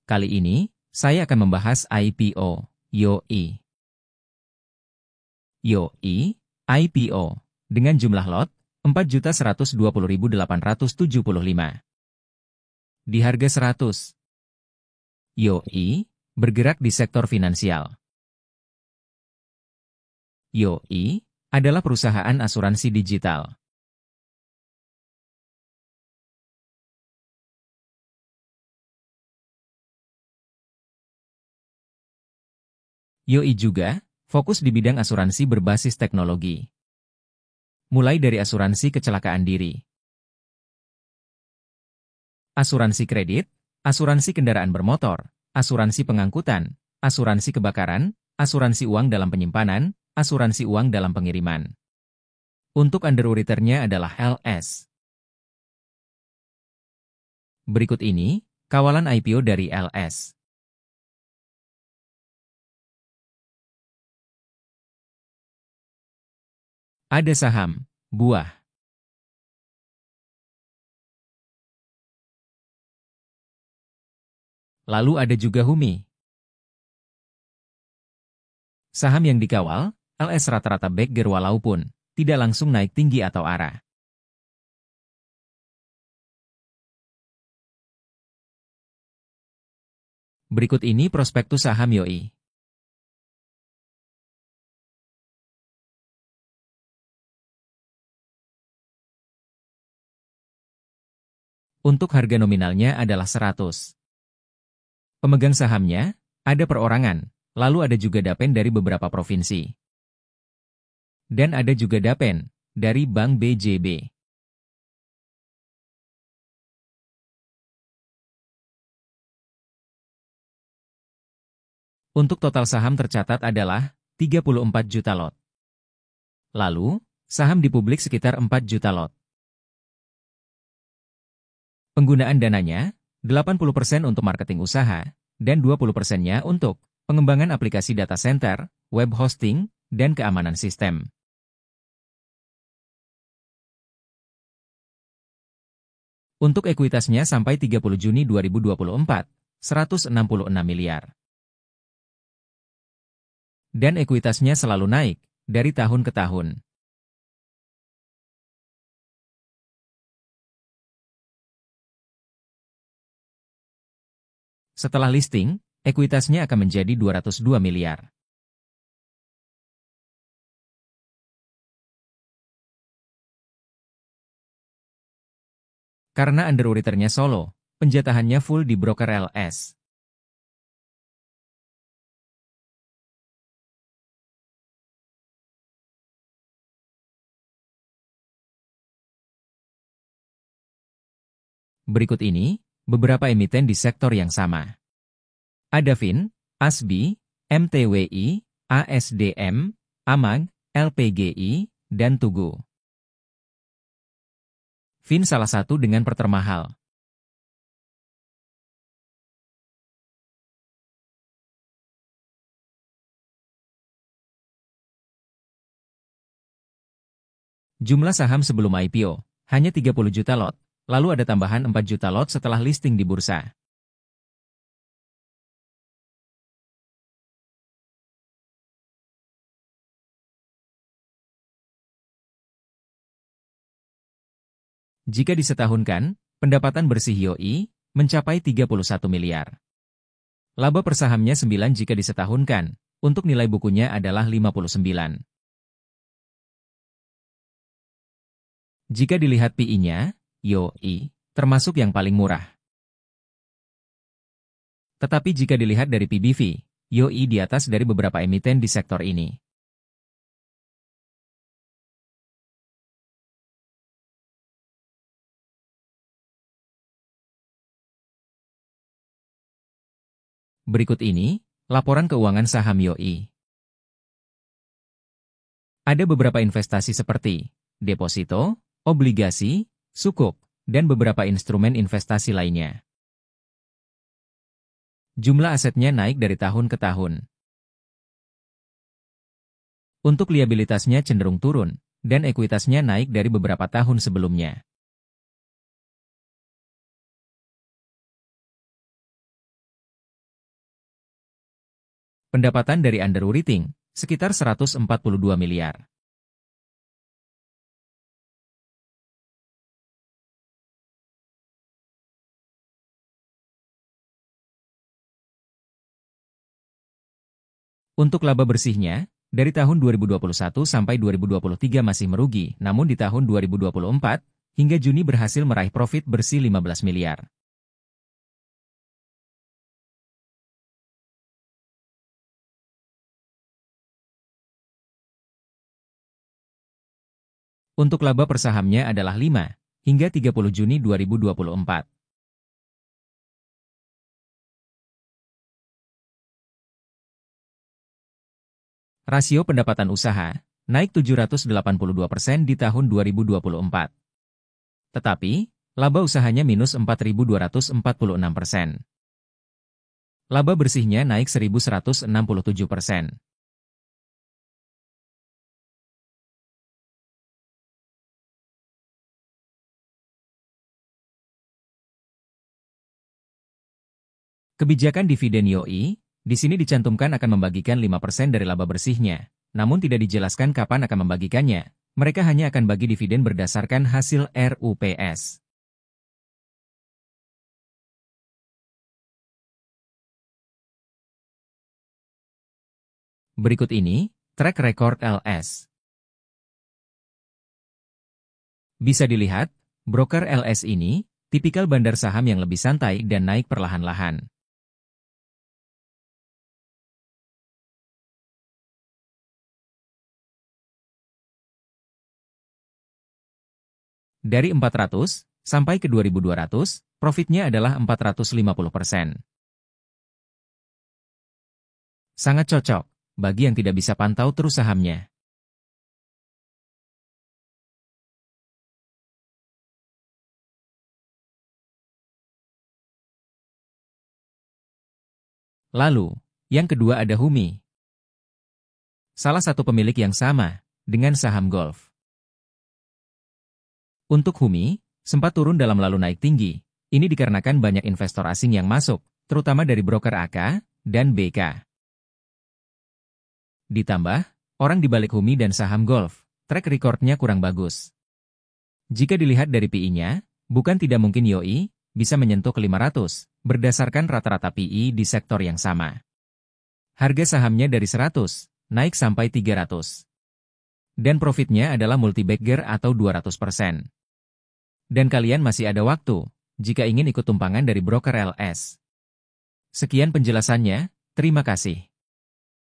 Kali ini, saya akan membahas IPO, YOI. YOI, IPO, dengan jumlah lot, 4.120.875. Di harga 100. YOI, bergerak di sektor finansial. YOI, adalah perusahaan asuransi digital. YOI juga fokus di bidang asuransi berbasis teknologi. Mulai dari asuransi kecelakaan diri, asuransi kredit, asuransi kendaraan bermotor, asuransi pengangkutan, asuransi kebakaran, asuransi uang dalam penyimpanan, asuransi uang dalam pengiriman. Untuk underwriter-nya adalah LS. Berikut ini, kawalan IPO dari LS. Ada saham, buah. Lalu ada juga Humi. Saham yang dikawal, LS rata-rata bagger walaupun tidak langsung naik tinggi atau arah. Berikut ini prospektus saham YOI. Untuk harga nominalnya adalah 100. Pemegang sahamnya, ada perorangan, lalu ada juga dapen dari beberapa provinsi. Dan ada juga dapen dari Bank BJB. Untuk total saham tercatat adalah 34 juta lot. Lalu, saham di publik sekitar 4 juta lot. Penggunaan dananya, 80% untuk marketing usaha, dan 20%-nya untuk pengembangan aplikasi data center, web hosting, dan keamanan sistem. Untuk ekuitasnya sampai 30 Juni 2024, 166 miliar. Dan ekuitasnya selalu naik, dari tahun ke tahun. Setelah listing, ekuitasnya akan menjadi 202 miliar. Karena underwriter-nya solo, penjatahannya full di broker LS. Berikut ini, beberapa emiten di sektor yang sama. Ada Fin, ASBI, MTWI, ASDM, AMAG, LPGI, dan Tugu. Fin salah satu dengan pertermahal. Jumlah saham sebelum IPO, hanya 30 juta lot, lalu ada tambahan 4 juta lot setelah listing di bursa. Jika disetahunkan, pendapatan bersih YOI mencapai 31 miliar. Laba per sahamnya 9 jika disetahunkan, untuk nilai bukunya adalah 59. Jika dilihat PI-nya, YOI termasuk yang paling murah. Tetapi jika dilihat dari PBV, YOI di atas dari beberapa emiten di sektor ini. Berikut ini, laporan keuangan saham YOI. Ada beberapa investasi seperti deposito, obligasi, sukuk, dan beberapa instrumen investasi lainnya. Jumlah asetnya naik dari tahun ke tahun. Untuk liabilitasnya cenderung turun, dan ekuitasnya naik dari beberapa tahun sebelumnya. Pendapatan dari underwriting, sekitar 142 miliar. Untuk laba bersihnya, dari tahun 2021 sampai 2023 masih merugi, namun di tahun 2024, hingga Juni berhasil meraih profit bersih 15 miliar. Untuk laba per sahamnya adalah 5, hingga 30 Juni 2024. Rasio pendapatan usaha, naik 782% di tahun 2024. Tetapi, laba usahanya minus 4.246%. Laba bersihnya naik 1.167%. Kebijakan dividen YOI, di sini dicantumkan akan membagikan 5% dari laba bersihnya, namun tidak dijelaskan kapan akan membagikannya. Mereka hanya akan bagi dividen berdasarkan hasil RUPS. Berikut ini, track record LS. Bisa dilihat, broker LS ini, tipikal bandar saham yang lebih santai dan naik perlahan-lahan. Dari 400 sampai ke 2.200, profitnya adalah 450%. Sangat cocok bagi yang tidak bisa pantau terus sahamnya. Lalu, yang kedua ada Humi. Salah satu pemilik yang sama dengan saham Golf. Untuk Humi, sempat turun dalam lalu naik tinggi. Ini dikarenakan banyak investor asing yang masuk, terutama dari broker AK dan BK. Ditambah, orang di balik Humi dan saham Golf, track recordnya kurang bagus. Jika dilihat dari PI-nya, bukan tidak mungkin YOI bisa menyentuh ke 500, berdasarkan rata-rata PI di sektor yang sama. Harga sahamnya dari 100, naik sampai 300. Dan profitnya adalah multi-bagger atau 200%. Dan kalian masih ada waktu, jika ingin ikut tumpangan dari broker LS. Sekian penjelasannya, terima kasih.